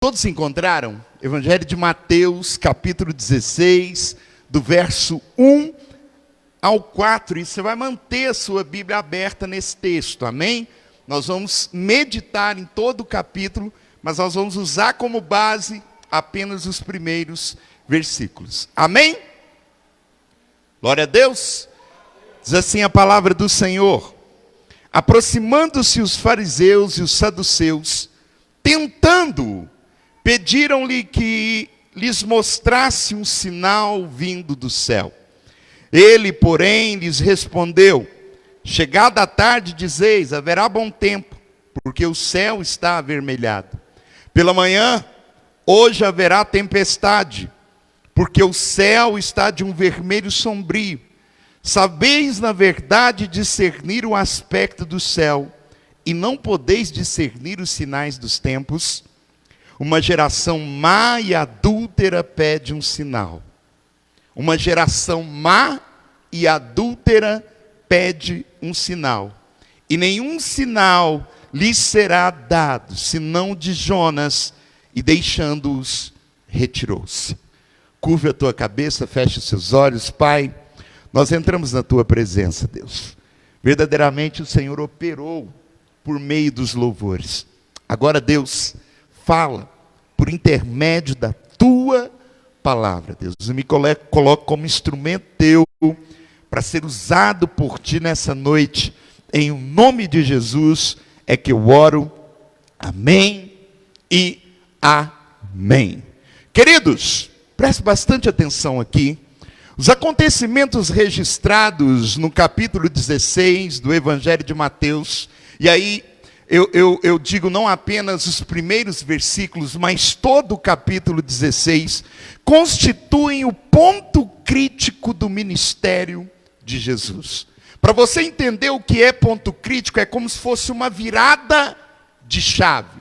Todos se encontraram? Evangelho de Mateus, capítulo 16, do verso 1 ao 4. E você vai manter a sua Bíblia aberta nesse texto, amém? Nós vamos meditar em todo o capítulo, mas nós vamos usar como base apenas os primeiros versículos. Amém? Glória a Deus. Diz assim a palavra do Senhor: aproximando-se os fariseus e os saduceus, tentando-o, pediram-lhe que lhes mostrasse um sinal vindo do céu. Ele, porém, lhes respondeu: chegada a tarde, dizeis, haverá bom tempo, porque o céu está avermelhado. Pela manhã, hoje haverá tempestade, porque o céu está de um vermelho sombrio. Sabeis, na verdade, discernir o aspecto do céu, e não podeis discernir os sinais dos tempos? Uma geração má e adúltera pede um sinal. Uma geração má e adúltera pede um sinal. E nenhum sinal lhes será dado, senão de Jonas, e deixando-os, retirou-se. Curva a tua cabeça, feche os seus olhos. Pai, nós entramos na tua presença, Deus. Verdadeiramente o Senhor operou por meio dos louvores. Agora, Deus, fala por intermédio da tua palavra, Deus. Eu me coloco como instrumento teu para ser usado por ti nessa noite. Em nome de Jesus é que eu oro. Amém e amém. Queridos, preste bastante atenção aqui. Os acontecimentos registrados no capítulo 16 do Evangelho de Mateus, e aí eu digo não apenas os primeiros versículos, mas todo o capítulo 16, constituem o ponto crítico do ministério de Jesus. Para você entender o que é ponto crítico, é como se fosse uma virada de chave.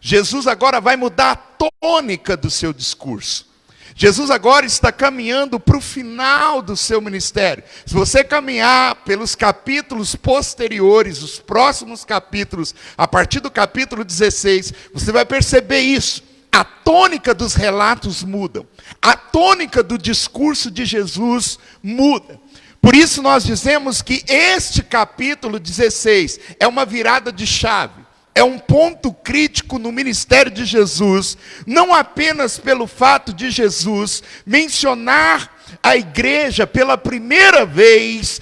Jesus agora vai mudar a tônica do seu discurso. Jesus agora está caminhando para o final do seu ministério. Se você caminhar pelos capítulos posteriores, os próximos capítulos, a partir do capítulo 16, você vai perceber isso. A tônica dos relatos muda. A tônica do discurso de Jesus muda. Por isso nós dizemos que este capítulo 16 é uma virada de chave. É um ponto crítico no ministério de Jesus, não apenas pelo fato de Jesus mencionar a igreja pela primeira vez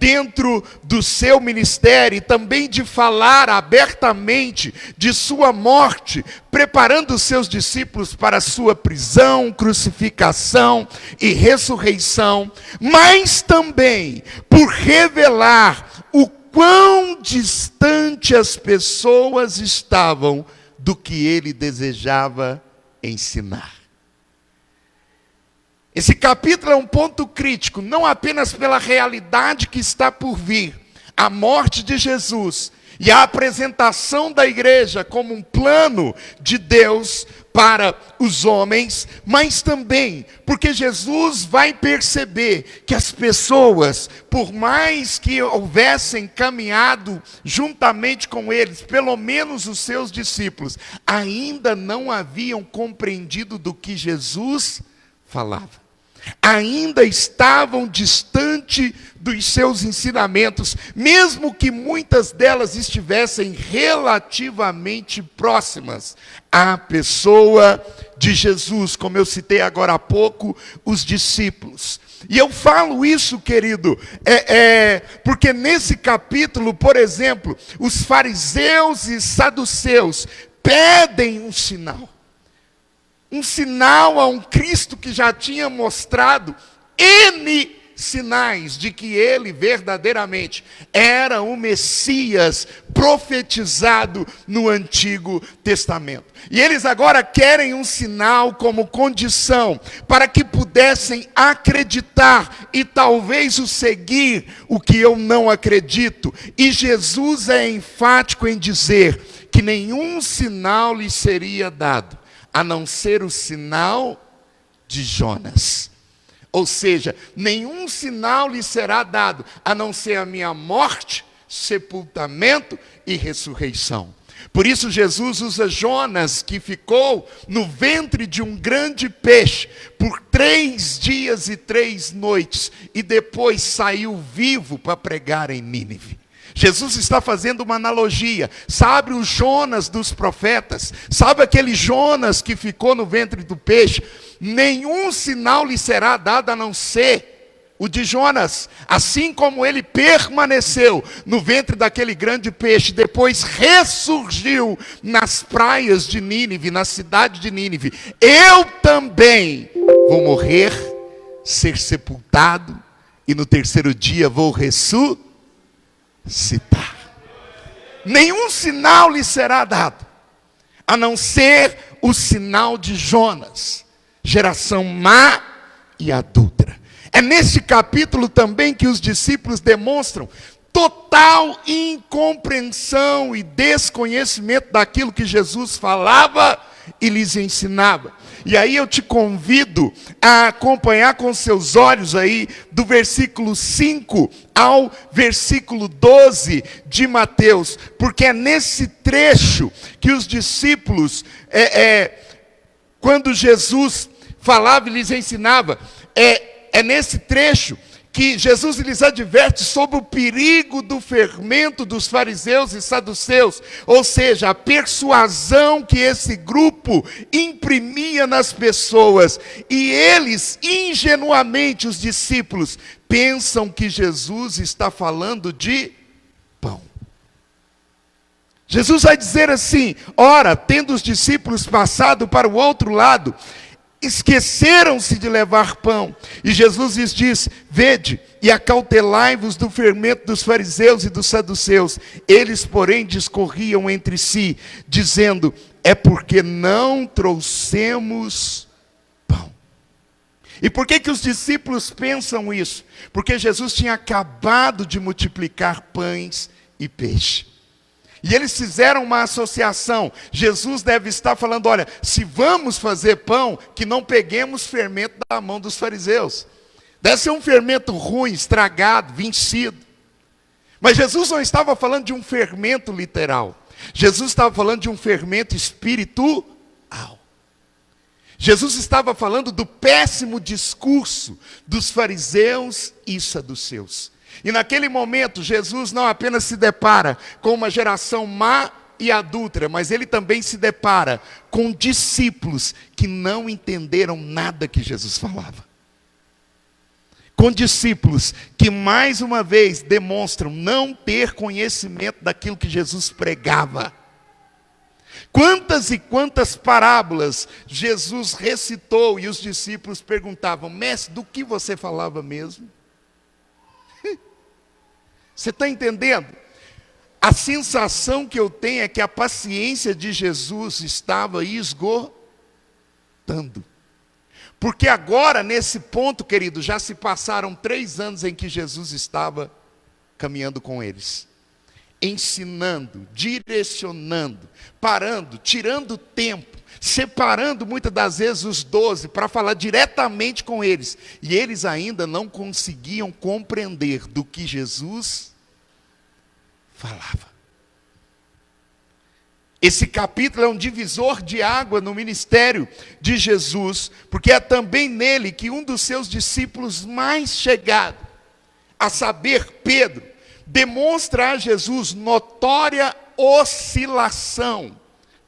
dentro do seu ministério, e também de falar abertamente de sua morte, preparando os seus discípulos para a sua prisão, crucificação e ressurreição, mas também por revelar o quão distante as pessoas estavam do que ele desejava ensinar. Esse capítulo é um ponto crítico, não apenas pela realidade que está por vir, a morte de Jesus e a apresentação da igreja como um plano de Deus para os homens, mas também porque Jesus vai perceber que as pessoas, por mais que houvessem caminhado juntamente com eles, pelo menos os seus discípulos, ainda não haviam compreendido do que Jesus falava. Ainda estavam distante dos seus ensinamentos, mesmo que muitas delas estivessem relativamente próximas à pessoa de Jesus, como eu citei agora há pouco, os discípulos. E eu falo isso, querido, porque nesse capítulo, por exemplo, os fariseus e saduceus pedem um sinal. Um sinal a um Cristo que já tinha mostrado N sinais de que ele verdadeiramente era o Messias profetizado no Antigo Testamento. E eles agora querem um sinal como condição para que pudessem acreditar e talvez o seguir, o que eu não acredito. E Jesus é enfático em dizer que nenhum sinal lhe seria dado, a não ser o sinal de Jonas. Ou seja, nenhum sinal lhe será dado, a não ser a minha morte, sepultamento e ressurreição. Por isso Jesus usa Jonas, que ficou no ventre de um grande peixe por 3 dias e 3 noites, e depois saiu vivo para pregar em Nínive. Jesus está fazendo uma analogia. Sabe o Jonas dos profetas? Sabe aquele Jonas que ficou no ventre do peixe? Nenhum sinal lhe será dado a não ser o de Jonas. Assim como ele permaneceu no ventre daquele grande peixe, depois ressurgiu nas praias de Nínive, na cidade de Nínive, eu também vou morrer, ser sepultado, e no 3º dia vou ressuscitar. Nenhum sinal lhe será dado, a não ser o sinal de Jonas, geração má e adúltera. É nesse capítulo também que os discípulos demonstram total incompreensão e desconhecimento daquilo que Jesus falava e lhes ensinava. E aí eu te convido a acompanhar com seus olhos aí do versículo 5 ao versículo 12 de Mateus, porque é nesse trecho que os discípulos, quando Jesus falava e lhes ensinava, é nesse trecho que Jesus lhes adverte sobre o perigo do fermento dos fariseus e saduceus, ou seja, a persuasão que esse grupo imprimia nas pessoas, e eles, ingenuamente, os discípulos, pensam que Jesus está falando de pão. Jesus vai dizer assim: ora, tendo os discípulos passado para o outro lado, esqueceram-se de levar pão. E Jesus lhes disse: vede, e acautelai-vos do fermento dos fariseus e dos saduceus. Eles, porém, discorriam entre si, dizendo: é porque não trouxemos pão. E por que os discípulos pensam isso? Porque Jesus tinha acabado de multiplicar pães e peixe. E eles fizeram uma associação. Jesus deve estar falando: olha, se vamos fazer pão, que não peguemos fermento da mão dos fariseus. Deve ser um fermento ruim, estragado, vencido. Mas Jesus não estava falando de um fermento literal. Jesus estava falando de um fermento espiritual. Jesus estava falando do péssimo discurso dos fariseus e saduceus. E naquele momento, Jesus não apenas se depara com uma geração má e adúltera, mas ele também se depara com discípulos que não entenderam nada que Jesus falava. Com discípulos que, mais uma vez, demonstram não ter conhecimento daquilo que Jesus pregava. Quantas e quantas parábolas Jesus recitou e os discípulos perguntavam: mestre, do que você falava mesmo? Você está entendendo? A sensação que eu tenho é que a paciência de Jesus estava esgotando. Porque agora, nesse ponto, querido, já se passaram 3 anos em que Jesus estava caminhando com eles. Ensinando, direcionando, parando, tirando tempo, separando muitas das vezes os 12 para falar diretamente com eles. E eles ainda não conseguiam compreender do que Jesus falava. Esse capítulo é um divisor de água no ministério de Jesus, porque é também nele que um dos seus discípulos mais chegados, a saber, Pedro, demonstra a Jesus notória oscilação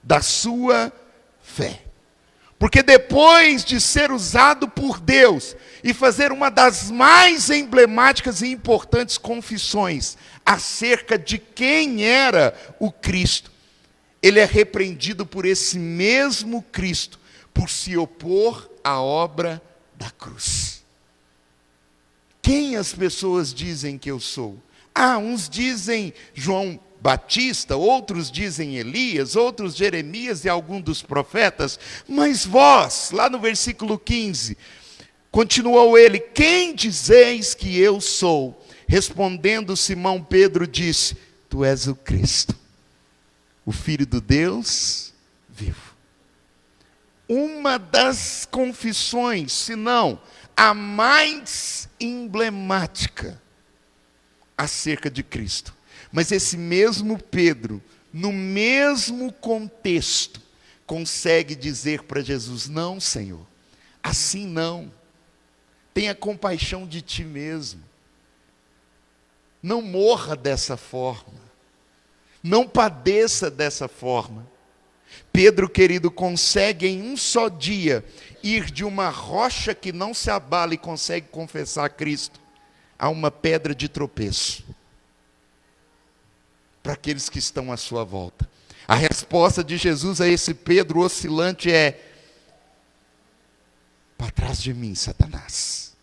da sua fé. Porque depois de ser usado por Deus e fazer uma das mais emblemáticas e importantes confissões acerca de quem era o Cristo, ele é repreendido por esse mesmo Cristo, por se opor à obra da cruz. Quem as pessoas dizem que eu sou? Uns dizem João Batista, outros dizem Elias, outros Jeremias e algum dos profetas. Mas vós, lá no versículo 15, continuou ele: quem dizeis que eu sou? Respondendo Simão Pedro disse: tu és o Cristo, o Filho do Deus vivo. Uma das confissões, se não a mais emblemática acerca de Cristo. Mas esse mesmo Pedro, no mesmo contexto, consegue dizer para Jesus: não, Senhor, assim não. Tenha compaixão de ti mesmo. Não morra dessa forma. Não padeça dessa forma. Pedro, querido, consegue em um só dia ir de uma rocha que não se abala e consegue confessar Cristo a uma pedra de tropeço para aqueles que estão à sua volta. A resposta de Jesus a esse Pedro oscilante é: para trás de mim, Satanás,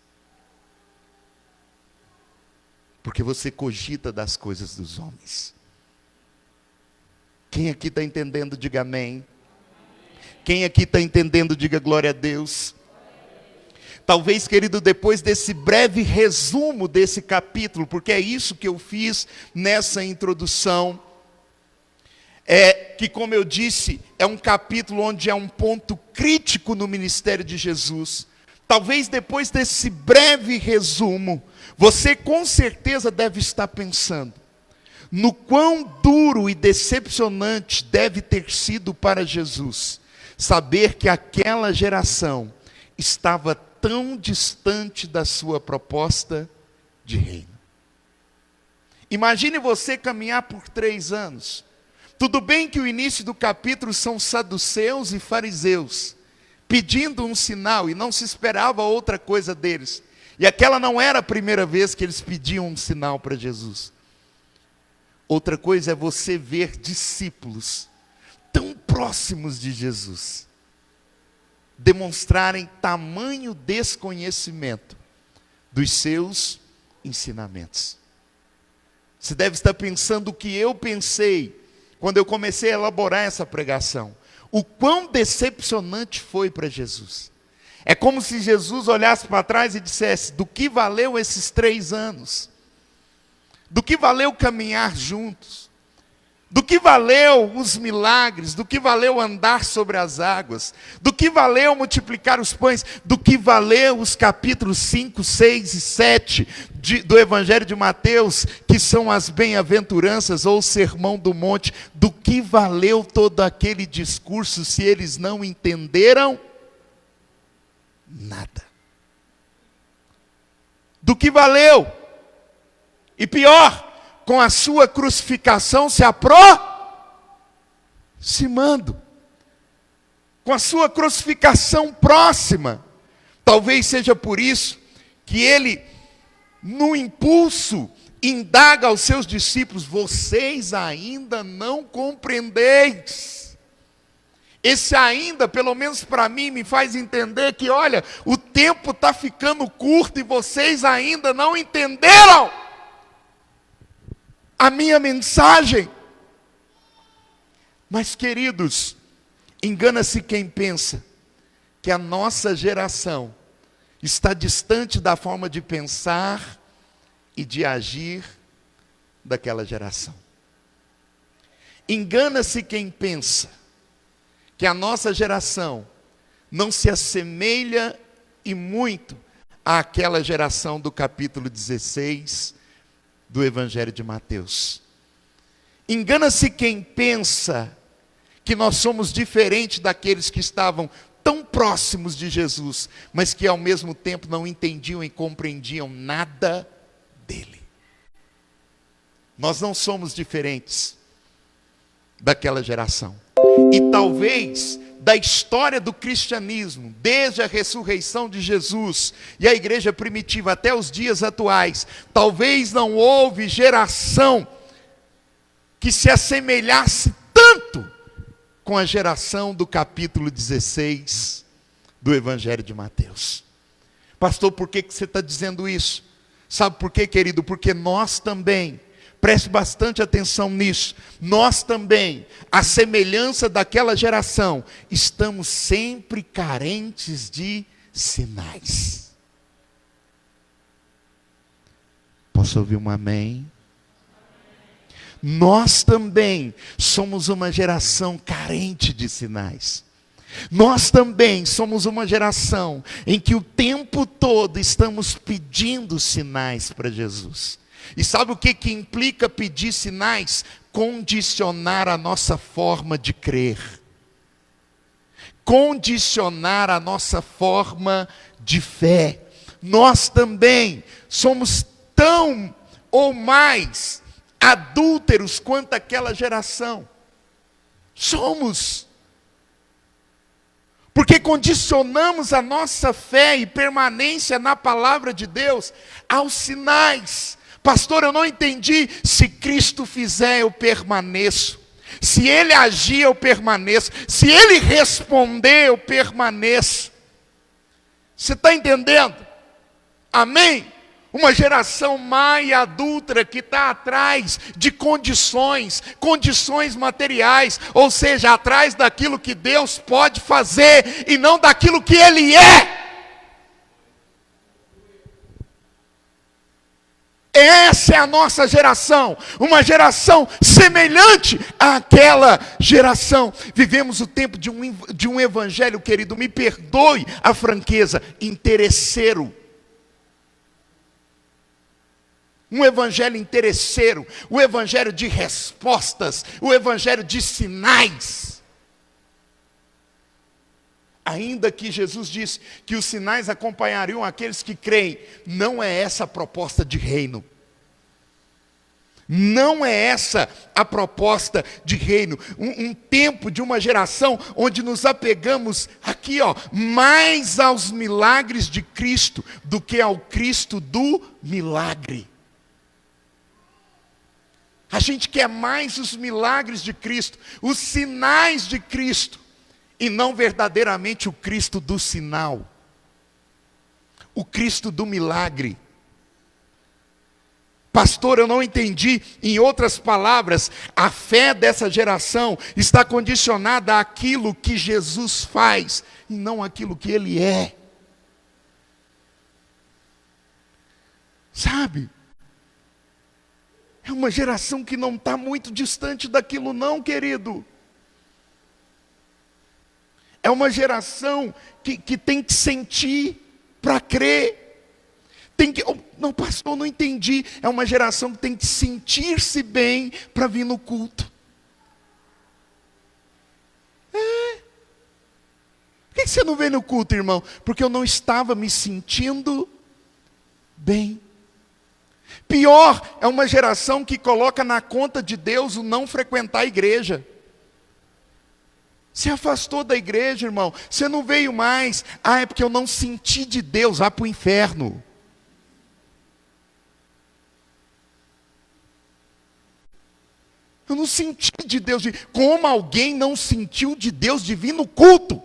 porque você cogita das coisas dos homens. Quem aqui está entendendo, diga amém. Quem aqui está entendendo, diga glória a Deus. Talvez, querido, depois desse breve resumo desse capítulo, porque é isso que eu fiz nessa introdução, que, como eu disse, é um capítulo onde é um ponto crítico no ministério de Jesus. Talvez depois desse breve resumo, você com certeza deve estar pensando no quão duro e decepcionante deve ter sido para Jesus saber que aquela geração estava tão distante da sua proposta de reino. Imagine você caminhar por 3 anos. Tudo bem que o início do capítulo são saduceus e fariseus pedindo um sinal, e não se esperava outra coisa deles. E aquela não era a primeira vez que eles pediam um sinal para Jesus. Outra coisa é você ver discípulos tão próximos de Jesus demonstrarem tamanho desconhecimento dos seus ensinamentos. Você deve estar pensando o que eu pensei quando eu comecei a elaborar essa pregação. O quão decepcionante foi para Jesus. É como se Jesus olhasse para trás e dissesse: do que valeu esses 3 anos? Do que valeu caminhar juntos? Do que valeu os milagres? Do que valeu andar sobre as águas? Do que valeu multiplicar os pães? Do que valeu os capítulos 5, 6 e 7 do Evangelho de Mateus, que são as bem-aventuranças ou o Sermão do Monte? Do que valeu todo aquele discurso se eles não entenderam nada? Do que valeu? E pior, com a sua crucificação se aproximando, com a sua crucificação próxima. Talvez seja por isso que ele, no impulso, indaga aos seus discípulos: vocês ainda não compreendeis. Esse ainda, pelo menos para mim, me faz entender que, olha, o tempo está ficando curto e vocês ainda não entenderam a minha mensagem. Mas, queridos, engana-se quem pensa que a nossa geração está distante da forma de pensar e de agir daquela geração. Engana-se quem pensa que a nossa geração não se assemelha e muito àquela geração do capítulo 16 do Evangelho de Mateus. Engana-se quem pensa que nós somos diferentes daqueles que estavam tão próximos de Jesus, mas que ao mesmo tempo não entendiam e compreendiam nada dele. Nós não somos diferentes daquela geração. E talvez da história do cristianismo, desde a ressurreição de Jesus e a igreja primitiva até os dias atuais, talvez não houve geração que se assemelhasse tanto com a geração do capítulo 16 do Evangelho de Mateus. Pastor, por que você está dizendo isso? Sabe por quê, querido? Porque nós também, preste bastante atenção nisso, nós também, à semelhança daquela geração, estamos sempre carentes de sinais. Posso ouvir um amém? Nós também somos uma geração carente de sinais. Nós também somos uma geração em que o tempo todo estamos pedindo sinais para Jesus. E sabe o que implica pedir sinais? Condicionar a nossa forma de crer. Condicionar a nossa forma de fé. Nós também somos tão ou mais adúlteros quanto aquela geração. Somos. Porque condicionamos a nossa fé e permanência na palavra de Deus aos sinais. Pastor, eu não entendi. Se Cristo fizer, eu permaneço. Se Ele agir, eu permaneço. Se Ele responder, eu permaneço. Você está entendendo? Amém? Uma geração má e adúltera que está atrás de condições materiais, ou seja, atrás daquilo que Deus pode fazer e não daquilo que Ele é. Essa é a nossa geração, uma geração semelhante àquela geração. Vivemos o tempo de um evangelho, querido, me perdoe a franqueza, interesseiro. Um evangelho interesseiro, o evangelho de respostas, o evangelho de sinais. Ainda que Jesus disse que os sinais acompanhariam aqueles que creem, não é essa a proposta de reino. Não é essa a proposta de reino. Um tempo de uma geração onde nos apegamos aqui, mais aos milagres de Cristo do que ao Cristo do milagre. A gente quer mais os milagres de Cristo, os sinais de Cristo, e não verdadeiramente o Cristo do sinal, o Cristo do milagre. Pastor, eu não entendi. Em outras palavras, a fé dessa geração está condicionada àquilo que Jesus faz, e não àquilo que Ele é. Sabe? É uma geração que não está muito distante daquilo não, querido. É uma geração que tem que sentir para crer. Não, pastor, eu não entendi. É uma geração que tem que sentir-se bem para vir no culto. Por que você não veio no culto, irmão? Porque eu não estava me sentindo bem. Pior, é uma geração que coloca na conta de Deus o não frequentar a igreja. Se afastou da igreja, irmão. Você não veio mais. É porque eu não senti de Deus. Vá para o inferno. Eu não senti de Deus. Como alguém não sentiu de Deus de vir no culto?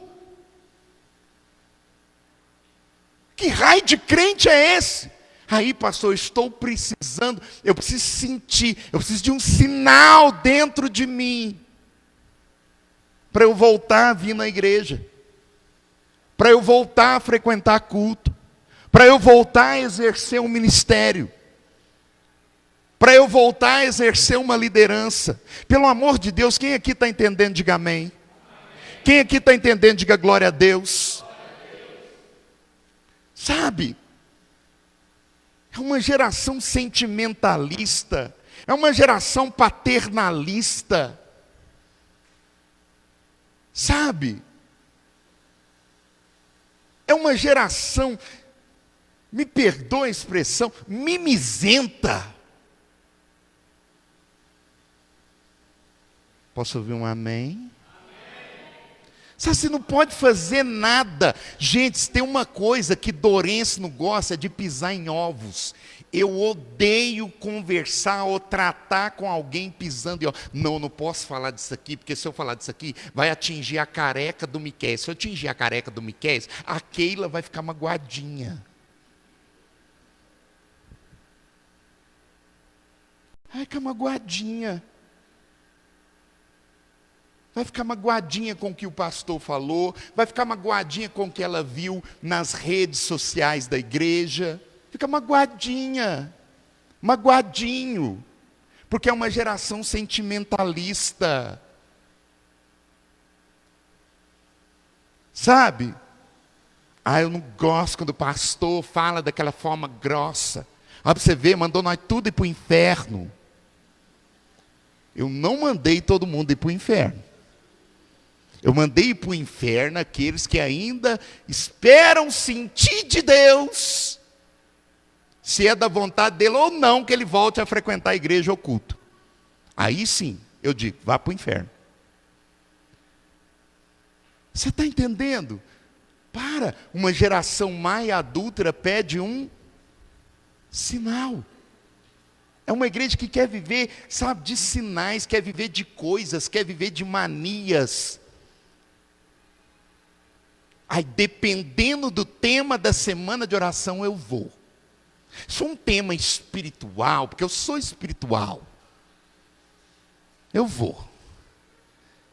Que raio de crente é esse? Aí, pastor, eu estou precisando, eu preciso sentir, eu preciso de um sinal dentro de mim, para eu voltar a vir na igreja, para eu voltar a frequentar culto, para eu voltar a exercer um ministério, para eu voltar a exercer uma liderança. Pelo amor de Deus, quem aqui está entendendo, diga amém. Quem aqui está entendendo, diga glória a Deus. Sabe? É uma geração sentimentalista, é uma geração paternalista, sabe? É uma geração, me perdoa a expressão, mimizenta. Posso ouvir um amém? Sabe, você não pode fazer nada. Gente, se tem uma coisa que Dourenço não gosta, é de pisar em ovos. Eu odeio conversar ou tratar com alguém pisando em ovos. Não posso falar disso aqui, porque se eu falar disso aqui, vai atingir a careca do Miquel. Se eu atingir a careca do Miquel, a Keila vai ficar magoadinha. Vai ficar magoadinha. Vai ficar magoadinha com o que o pastor falou, vai ficar magoadinha com o que ela viu nas redes sociais da igreja. Fica magoadinha, magoadinho, porque é uma geração sentimentalista. Sabe? Eu não gosto quando o pastor fala daquela forma grossa. Olha para você ver, mandou nós tudo ir para o inferno. Eu não mandei todo mundo ir para o inferno. Eu mandei ir para o inferno aqueles que ainda esperam sentir de Deus, se é da vontade dele ou não, que ele volte a frequentar a igreja ou culto. Aí sim, eu digo, vá para o inferno. Você está entendendo? Uma geração má e adúltera pede um sinal. É uma igreja que quer viver, sabe, de sinais, quer viver de coisas, quer viver de manias. Aí, dependendo do tema da semana de oração, eu vou. Se for um tema espiritual, porque eu sou espiritual, eu vou.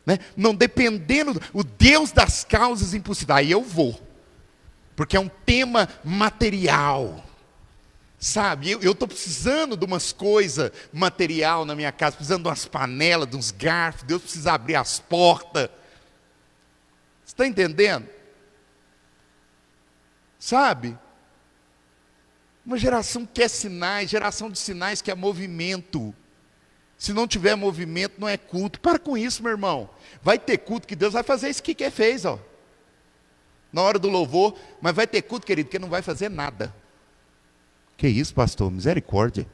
Né? Não dependendo, o Deus das causas impossíveis, aí eu vou. Porque é um tema material. Sabe, eu estou precisando de umas coisas material na minha casa, precisando de umas panelas, de uns garfos, Deus precisa abrir as portas. Você está entendendo? Sabe? Uma geração que quer sinais, geração de sinais que é movimento. Se não tiver movimento, não é culto. Para com isso, meu irmão. Vai ter culto que Deus vai fazer isso que fez, ó. Na hora do louvor, mas vai ter culto, querido, que não vai fazer nada. Que isso, pastor? Misericórdia.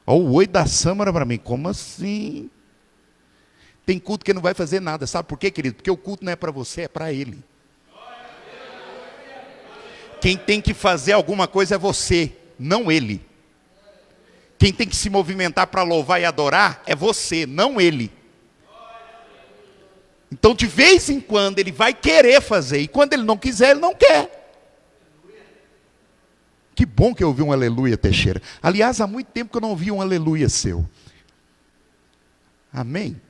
Olha o oi da Sâmara para mim. Como assim? Tem culto que não vai fazer nada. Sabe por quê, querido? Porque o culto não é para você, é para Ele. Quem tem que fazer alguma coisa é você, não Ele. Quem tem que se movimentar para louvar e adorar é você, não Ele. Então, de vez em quando, Ele vai querer fazer. E quando Ele não quiser, Ele não quer. Que bom que eu ouvi um aleluia, Teixeira. Aliás, há muito tempo que eu não ouvi um aleluia seu. Amém?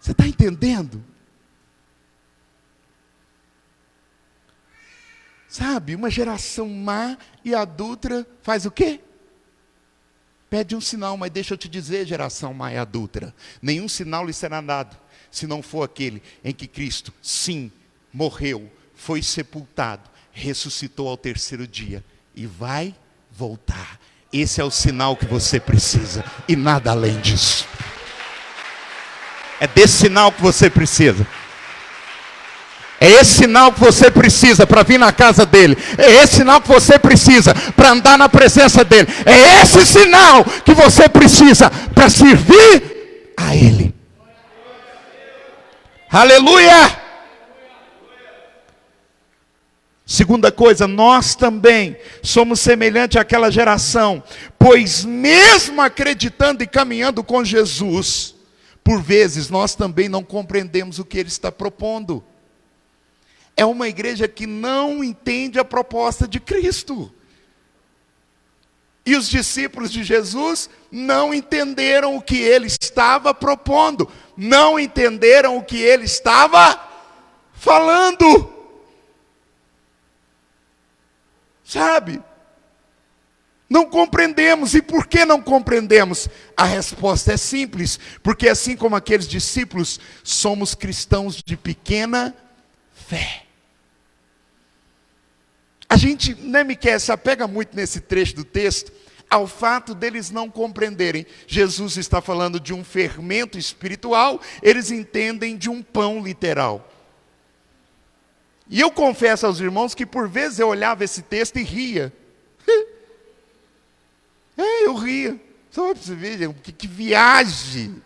Você está entendendo? Sabe, uma geração má e adúltera faz o quê? Pede um sinal, mas deixa eu te dizer, geração má e adúltera, nenhum sinal lhe será dado, se não for aquele em que Cristo, sim, morreu, foi sepultado, ressuscitou ao terceiro dia e vai voltar. Esse é o sinal que você precisa e nada além disso. É desse sinal que você precisa. É esse sinal que você precisa para vir na casa dele. É esse sinal que você precisa para andar na presença dele. É esse sinal que você precisa para servir a ele. Aleluia! Segunda coisa, nós também somos semelhantes àquela geração, pois mesmo acreditando e caminhando com Jesus, por vezes nós também não compreendemos o que ele está propondo. É uma igreja que não entende a proposta de Cristo. E os discípulos de Jesus não entenderam o que ele estava propondo, não entenderam o que ele estava falando. Sabe? Não compreendemos. E por que não compreendemos? A resposta é simples. Porque assim como aqueles discípulos, somos cristãos de pequena fé. A gente, né, Miquel, se apega muito nesse trecho do texto, ao fato deles não compreenderem. Jesus está falando de um fermento espiritual, eles entendem de um pão literal. E eu confesso aos irmãos que por vezes eu olhava esse texto e ria. Eu ria. Só para você ver, que viagem.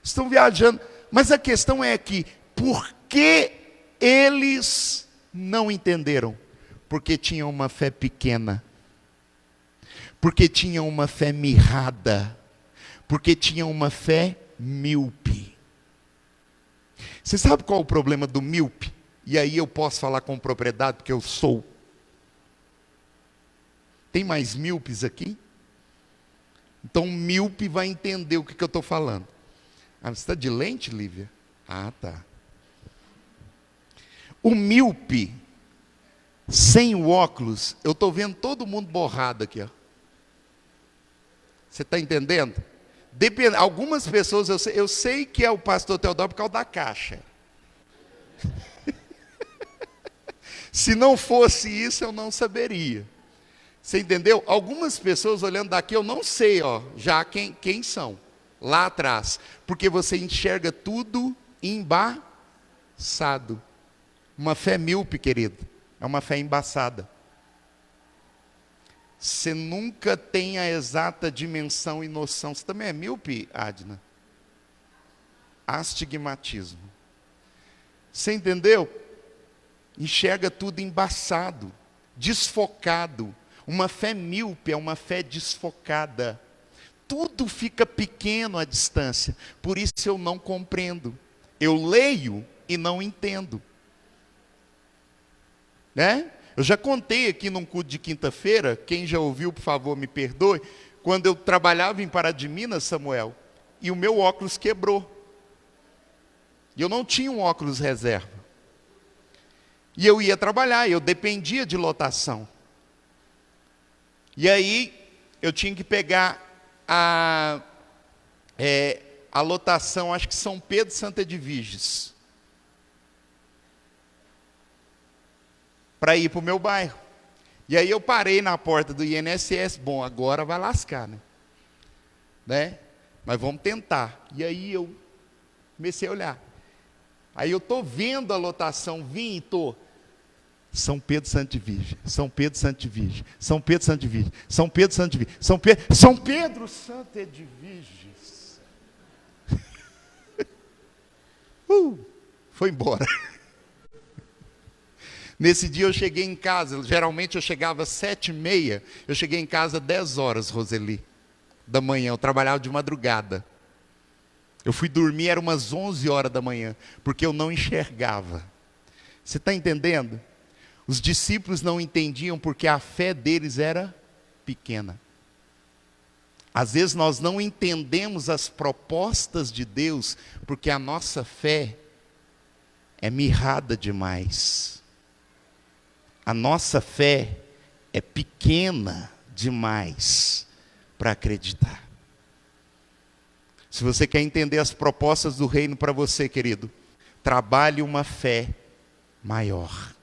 Estão viajando. Mas a questão é que, por que eles não entenderam? Porque tinham uma fé pequena. Porque tinham uma fé mirrada. Porque tinham uma fé míope. Você sabe qual é o problema do míope? E aí eu posso falar com propriedade, porque eu sou. Tem mais míopes aqui? Então o míope vai entender o que eu estou falando. Ah, você está de lente, Lívia? Ah, tá. O míope, sem o óculos, eu estou vendo todo mundo borrado aqui, ó. Você está entendendo? Algumas pessoas, eu sei que é o pastor Teodoro por causa da caixa. Se não fosse isso, eu não saberia. Você entendeu? Algumas pessoas olhando daqui, eu não sei, já quem são, lá atrás. Porque você enxerga tudo embaçado. Uma fé míope, querido, é uma fé embaçada. Você nunca tem a exata dimensão e noção. Você também é míope, Adna? Astigmatismo. Você entendeu? Enxerga tudo embaçado, desfocado. Uma fé míope é uma fé desfocada. Tudo fica pequeno à distância. Por isso eu não compreendo. Eu leio e não entendo. Né? Eu já contei aqui num culto de quinta-feira, quem já ouviu, por favor, me perdoe, quando eu trabalhava em Pará de Minas, Samuel, e o meu óculos quebrou. E eu não tinha um óculos reserva. E eu ia trabalhar, eu dependia de lotação. E aí, eu tinha que pegar a lotação, acho que São Pedro e Santa Edviges, para ir para o meu bairro. E aí eu parei na porta do INSS, bom, agora vai lascar, né? Mas vamos tentar. E aí eu comecei a olhar. Aí eu estou vendo a lotação vir e estou... São Pedro, Santa Edvige, São Pedro, Santa Edvige, São Pedro, Santa Edvige, São Pedro, Santa Edvige, São Pedro, Santa Edviges. Foi embora. Nesse dia eu cheguei em casa, geralmente eu chegava às 7h30, eu cheguei em casa às 10 horas, Roseli, da manhã, eu trabalhava de madrugada. Eu fui dormir, era umas 11 horas da manhã, porque eu não enxergava. Você está entendendo? Os discípulos não entendiam porque a fé deles era pequena. Às vezes nós não entendemos as propostas de Deus, porque a nossa fé é mirrada demais. A nossa fé é pequena demais para acreditar. Se você quer entender as propostas do reino para você, querido, trabalhe uma fé maior.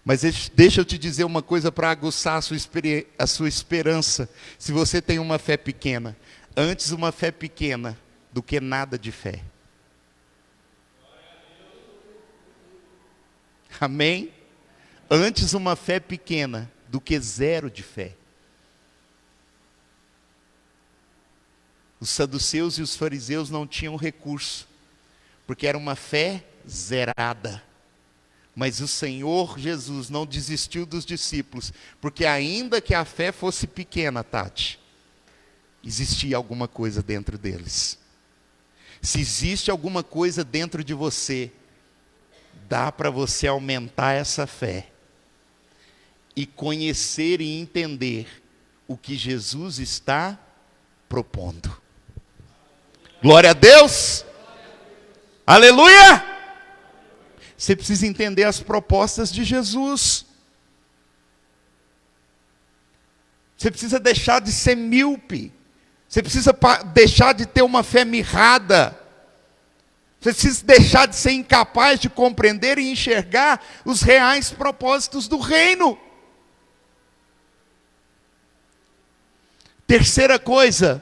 Mas deixa eu te dizer uma coisa para aguçar a sua esperança. Se você tem uma fé pequena, antes uma fé pequena do que nada de fé. Amém? Antes uma fé pequena do que zero de fé. Os saduceus e os fariseus não tinham recurso, porque era uma fé zerada. Mas o Senhor Jesus não desistiu dos discípulos, porque ainda que a fé fosse pequena, Tati, existia alguma coisa dentro deles. Se existe alguma coisa dentro de você, dá para você aumentar essa fé e conhecer e entender o que Jesus está propondo. Glória a Deus! Aleluia! Você precisa entender as propostas de Jesus. Você precisa deixar de ser míope. Você precisa deixar de ter uma fé mirrada. Você precisa deixar de ser incapaz de compreender e enxergar os reais propósitos do reino. Terceira coisa,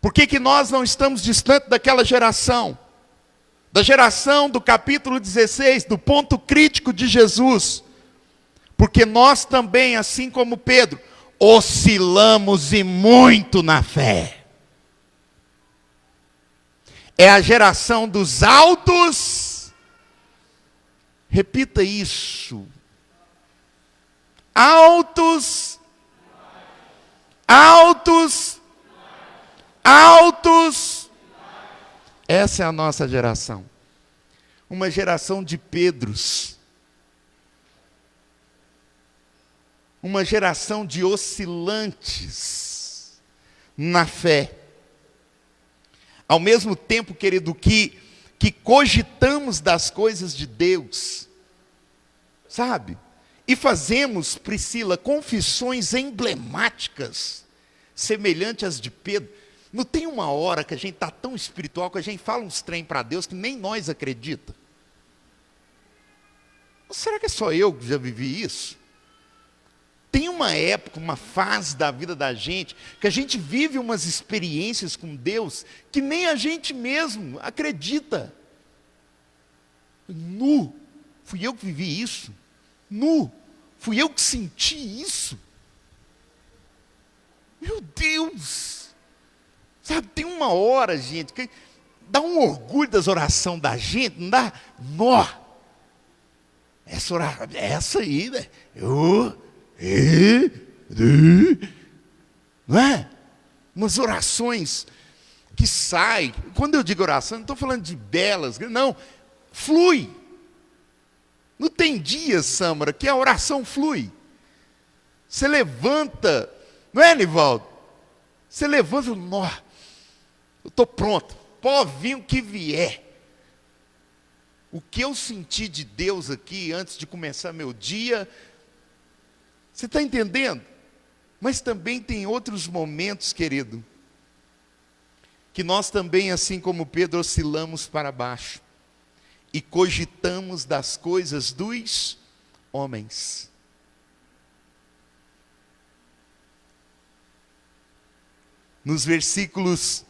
por que nós não estamos distantes daquela geração? Da geração do capítulo 16, do ponto crítico de Jesus. Porque nós também, assim como Pedro, oscilamos e muito na fé. É a geração dos altos. Repita isso. Altos. Altos. Altos. Essa é a nossa geração. Uma geração de Pedros. Uma geração de oscilantes na fé. Ao mesmo tempo, querido, que cogitamos das coisas de Deus. Sabe? E fazemos, Priscila, confissões emblemáticas, semelhantes às de Pedro. Não tem uma hora que a gente está tão espiritual que a gente fala uns trem para Deus que nem nós acredita. Será que é só eu que já vivi isso? Tem uma época, uma fase da vida da gente, que a gente vive umas experiências com Deus, que nem a gente mesmo acredita. Nu, fui eu que vivi isso. Nu, fui eu que senti isso. Meu Deus! Sabe, tem uma hora, gente, que dá um orgulho das orações da gente, não dá? Nó! Essa aí, né? Não é? Umas orações que saem. Quando eu digo oração, não estou falando de belas, não, flui. Não tem dia, Samara, que a oração flui. Você levanta, não é, Nivaldo? Você levanta, nó, eu estou pronto, pode vir o que vier. O que eu senti de Deus aqui antes de começar meu dia, você está entendendo? Mas também tem outros momentos, querido, que nós também, assim como Pedro, oscilamos para baixo e cogitamos das coisas dos homens. Nos versículos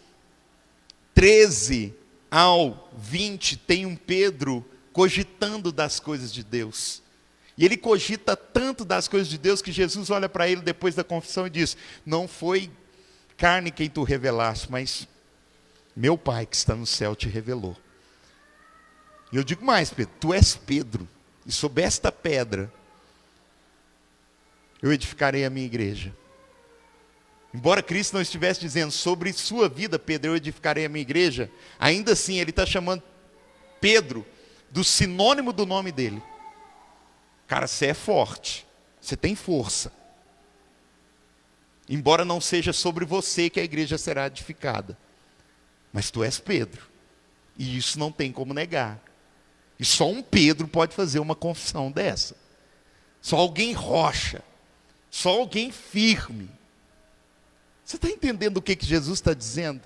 13 ao 20, tem um Pedro cogitando das coisas de Deus. E ele cogita tanto das coisas de Deus que Jesus olha para ele depois da confissão e diz: não foi carne quem tu revelaste, mas meu Pai que está no céu te revelou. E eu digo mais, Pedro, tu és Pedro, e sob esta pedra eu edificarei a minha igreja. Embora Cristo não estivesse dizendo sobre sua vida, Pedro, eu edificarei a minha igreja, ainda assim ele está chamando Pedro do sinônimo do nome dele. Cara, você é forte, você tem força. Embora não seja sobre você que a igreja será edificada, mas tu és Pedro, e isso não tem como negar. E só um Pedro pode fazer uma confissão dessa. Só alguém rocha, só alguém firme. Você está entendendo o que Jesus está dizendo?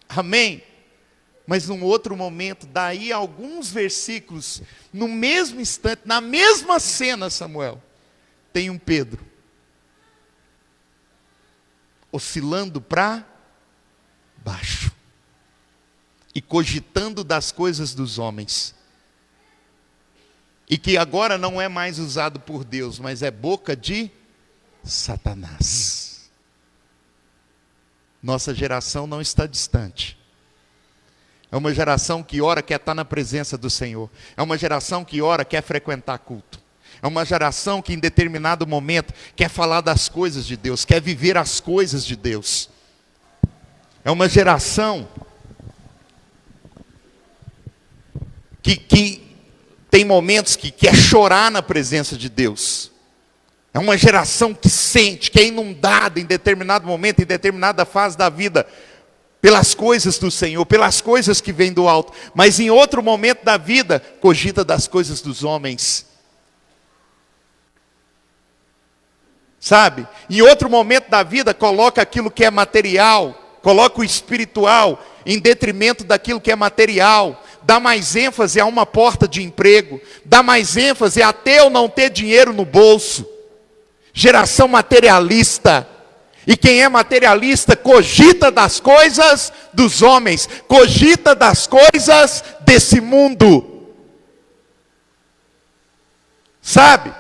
Amém? Mas num outro momento, daí a alguns versículos, no mesmo instante, na mesma cena, Samuel, tem um Pedro oscilando para baixo e cogitando das coisas dos homens, e que agora não é mais usado por Deus, mas é boca de Satanás. Nossa geração não está distante. É uma geração que ora quer estar na presença do Senhor. É uma geração que ora quer frequentar culto. É uma geração que em determinado momento quer falar das coisas de Deus, quer viver as coisas de Deus. É uma geração que tem momentos que quer chorar na presença de Deus. É uma geração que sente, que é inundada em determinado momento, em determinada fase da vida, pelas coisas do Senhor, pelas coisas que vêm do alto. Mas em outro momento da vida, cogita das coisas dos homens. Sabe? Em outro momento da vida, coloca aquilo que é material, coloca o espiritual em detrimento daquilo que é material. Dá mais ênfase a uma porta de emprego. Dá mais ênfase a ter ou não ter dinheiro no bolso. Geração materialista. E quem é materialista cogita das coisas dos homens, cogita das coisas desse mundo. Sabe?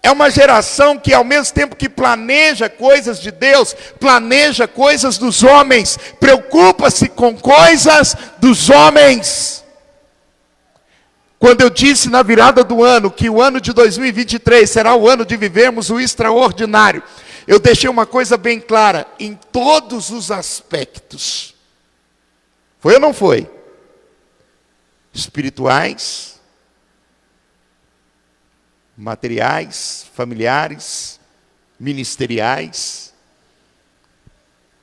É uma geração que ao mesmo tempo que planeja coisas de Deus, planeja coisas dos homens, preocupa-se com coisas dos homens. Quando eu disse na virada do ano que o ano de 2023 será o ano de vivermos o extraordinário, eu deixei uma coisa bem clara, em todos os aspectos. Foi ou não foi? Espirituais, materiais, familiares, ministeriais.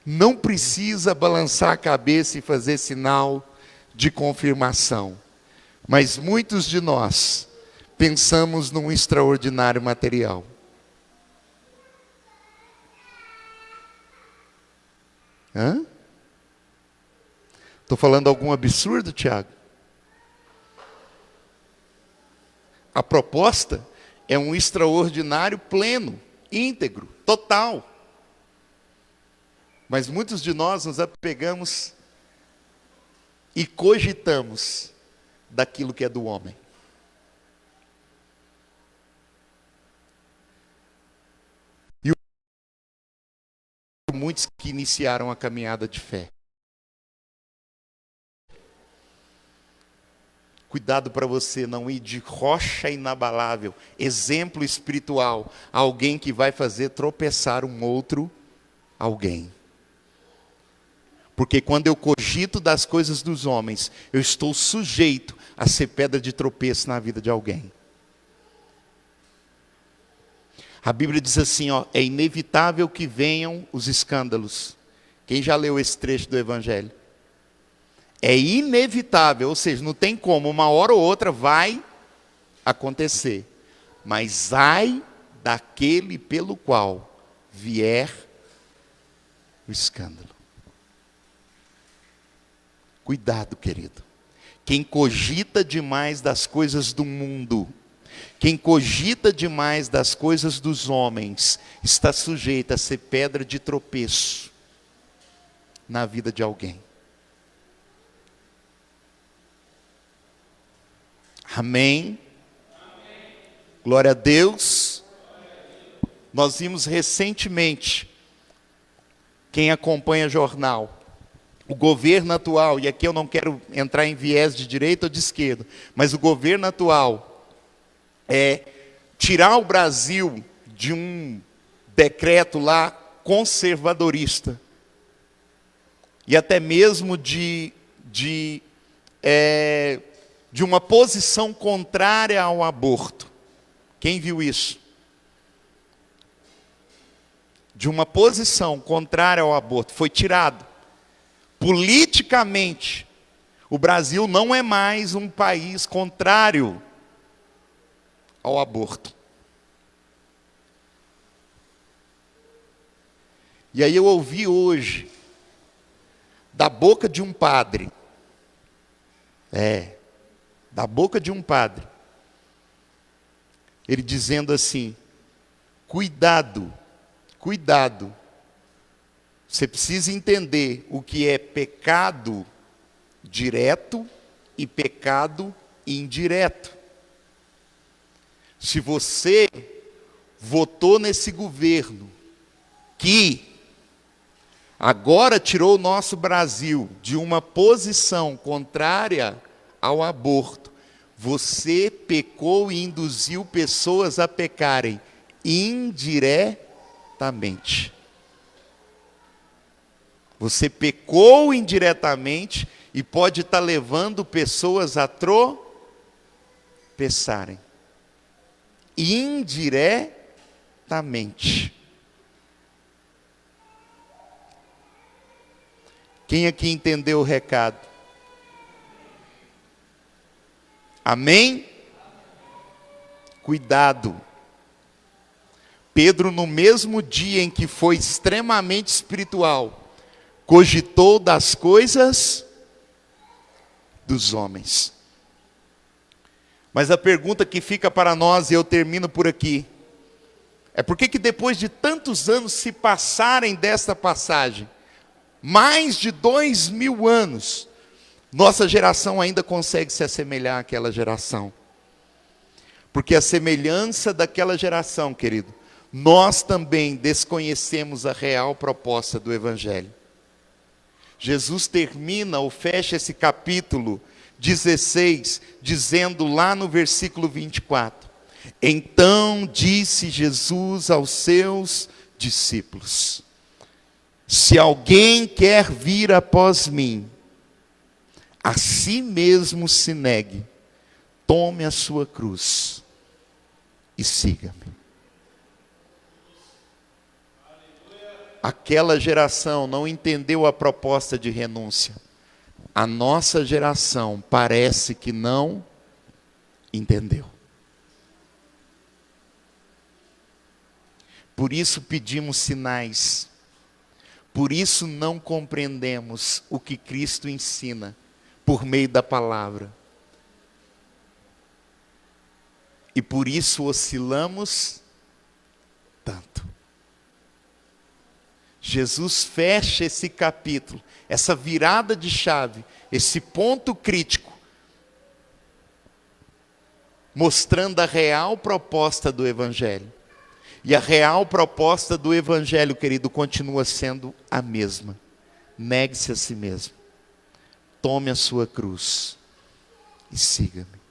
Não precisa balançar a cabeça e fazer sinal de confirmação. Mas muitos de nós pensamos num extraordinário material. Hã? Estou falando algum absurdo, Tiago? A proposta é um extraordinário pleno, íntegro, total. Mas muitos de nós nos apegamos e cogitamos daquilo que é do homem. E muitos que iniciaram a caminhada de fé. Cuidado para você não ir de rocha inabalável, exemplo espiritual, a alguém que vai fazer tropeçar um outro alguém. Porque quando eu cogito das coisas dos homens, eu estou sujeito a ser pedra de tropeço na vida de alguém. A Bíblia diz assim, ó, é inevitável que venham os escândalos. Quem já leu esse trecho do Evangelho? É inevitável, ou seja, não tem como, uma hora ou outra vai acontecer. Mas ai daquele pelo qual vier o escândalo. Cuidado, querido. Quem cogita demais das coisas do mundo, quem cogita demais das coisas dos homens, está sujeito a ser pedra de tropeço na vida de alguém. Amém? Amém. Glória a Deus. Nós vimos recentemente, quem acompanha jornal, o governo atual, e aqui eu não quero entrar em viés de direita ou de esquerda, mas o governo atual é tirar o Brasil de um decreto lá conservadorista, e até mesmo de uma posição contrária ao aborto. Quem viu isso? De uma posição contrária ao aborto, foi tirado. Politicamente, o Brasil não é mais um país contrário ao aborto. E aí eu ouvi hoje, da boca de um padre, da boca de um padre, ele dizendo assim, cuidado, você precisa entender o que é pecado direto e pecado indireto. Se você votou nesse governo que agora tirou o nosso Brasil de uma posição contrária ao aborto, você pecou e induziu pessoas a pecarem indiretamente. Você pecou indiretamente e pode estar levando pessoas a tropeçarem. Indiretamente. Quem aqui entendeu o recado? Amém? Cuidado. Pedro, no mesmo dia em que foi extremamente espiritual, cogitou das coisas dos homens. Mas a pergunta que fica para nós, e eu termino por aqui, é por que depois de tantos anos se passarem desta passagem, mais de 2000 anos, nossa geração ainda consegue se assemelhar àquela geração? Porque a semelhança daquela geração, querido, nós também desconhecemos a real proposta do Evangelho. Jesus termina ou fecha esse capítulo 16, dizendo lá no versículo 24, então disse Jesus aos seus discípulos, se alguém quer vir após mim, a si mesmo se negue, tome a sua cruz e siga-me. Aquela geração não entendeu a proposta de renúncia. A nossa geração parece que não entendeu. Por isso pedimos sinais. Por isso não compreendemos o que Cristo ensina por meio da palavra. E por isso oscilamos tanto. Jesus fecha esse capítulo, essa virada de chave, esse ponto crítico, mostrando a real proposta do Evangelho. E a real proposta do Evangelho, querido, continua sendo a mesma. Negue-se a si mesmo. Tome a sua cruz e siga-me.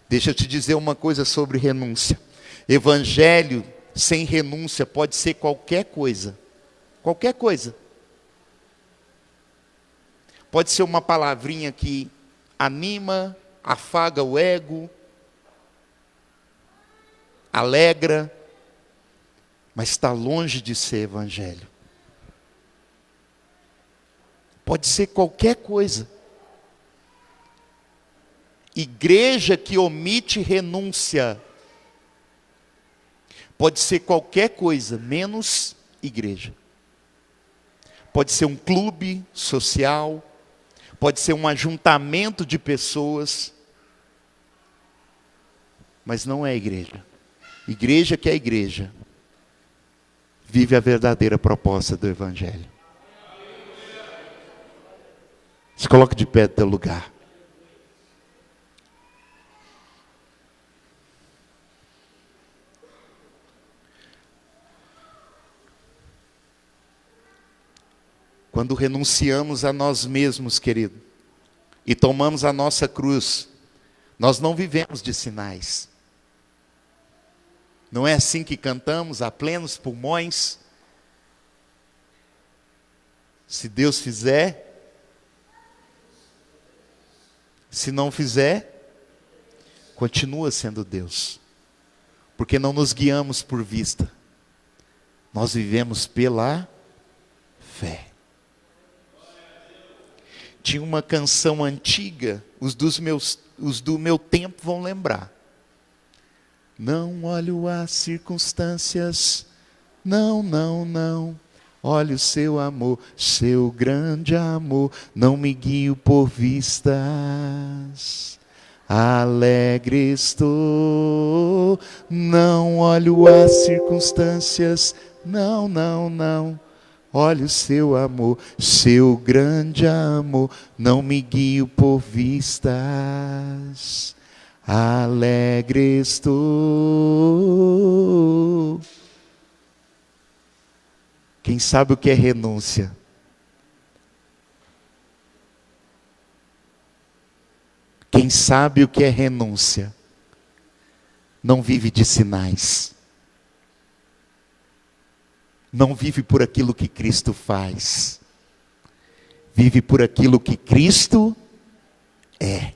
Deixa eu te dizer uma coisa sobre renúncia. Evangelho sem renúncia pode ser qualquer coisa. Qualquer coisa. Pode ser uma palavrinha que anima, afaga o ego, alegra, mas está longe de ser evangelho. Pode ser qualquer coisa. Igreja que omite renúncia pode ser qualquer coisa, menos igreja. Pode ser um clube social, pode ser um ajuntamento de pessoas, mas não é igreja. Igreja que é igreja, vive a verdadeira proposta do Evangelho. Se coloque de pé do teu lugar. Quando renunciamos a nós mesmos, querido, e tomamos a nossa cruz, nós não vivemos de sinais. Não é assim que cantamos a plenos pulmões? Se Deus fizer, se não fizer, continua sendo Deus. Porque não nos guiamos por vista. Nós vivemos pela fé. Tinha uma canção antiga, os do meu tempo vão lembrar. Não olho as circunstâncias, não, não, não. Olha o seu amor, seu grande amor, não me guio por vistas. Alegre estou, não olho as circunstâncias, não, não, não. Olha o seu amor, seu grande amor, não me guio por vistas. Alegre estou. Quem sabe o que é renúncia? Quem sabe o que é renúncia? Não vive de sinais. Não vive por aquilo que Cristo faz. Vive por aquilo que Cristo é.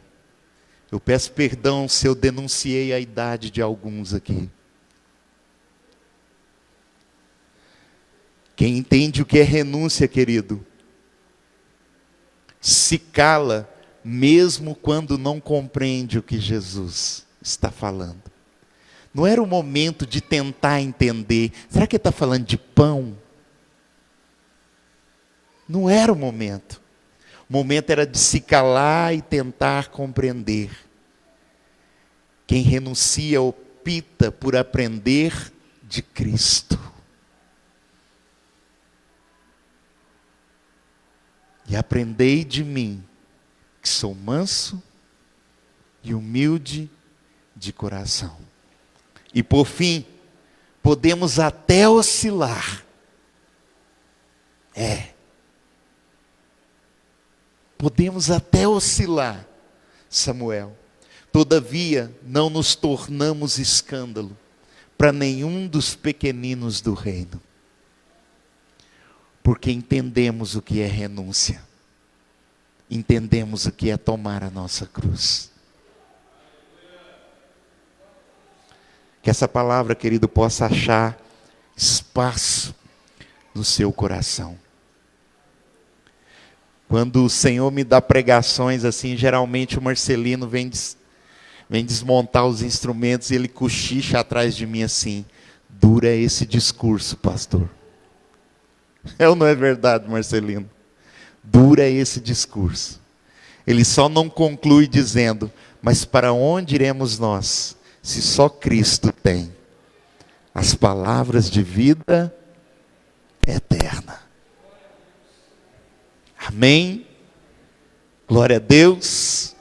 Eu peço perdão se eu denunciei a idade de alguns aqui. Quem entende o que é renúncia, querido, se cala mesmo quando não compreende o que Jesus está falando. Não era o momento de tentar entender. Será que ele está falando de pão? Não era o momento. O momento era de se calar e tentar compreender. Quem renuncia opta por aprender de Cristo. E aprendei de mim, que sou manso e humilde de coração. E por fim, podemos até oscilar. Podemos até oscilar, Samuel. Todavia, não nos tornamos escândalo para nenhum dos pequeninos do reino. Porque entendemos o que é renúncia. Entendemos o que é tomar a nossa cruz. Que essa palavra, querido, possa achar espaço no seu coração. Quando o Senhor me dá pregações assim, geralmente o Marcelino vem desmontar os instrumentos e ele cochicha atrás de mim assim: dura esse discurso, pastor. É ou não é verdade, Marcelino? Dura esse discurso. Ele só não conclui dizendo: mas para onde iremos nós, se só Cristo tem as palavras de vida eterna. Amém? Glória a Deus.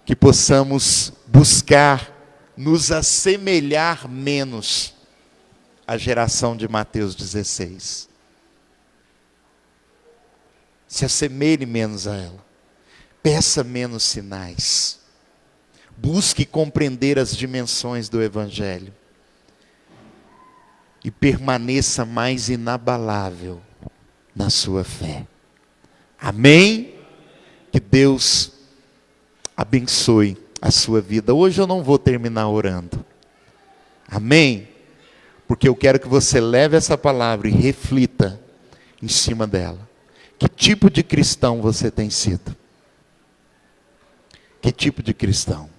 Que possamos buscar nos assemelhar menos à geração de Mateus 16. Se assemelhe menos a ela. Peça menos sinais. Busque compreender as dimensões do Evangelho. E permaneça mais inabalável na sua fé. Amém? Que Deus abençoe a sua vida. Hoje eu não vou terminar orando. Amém? Porque eu quero que você leve essa palavra e reflita em cima dela. Que tipo de cristão você tem sido? Que tipo de cristão?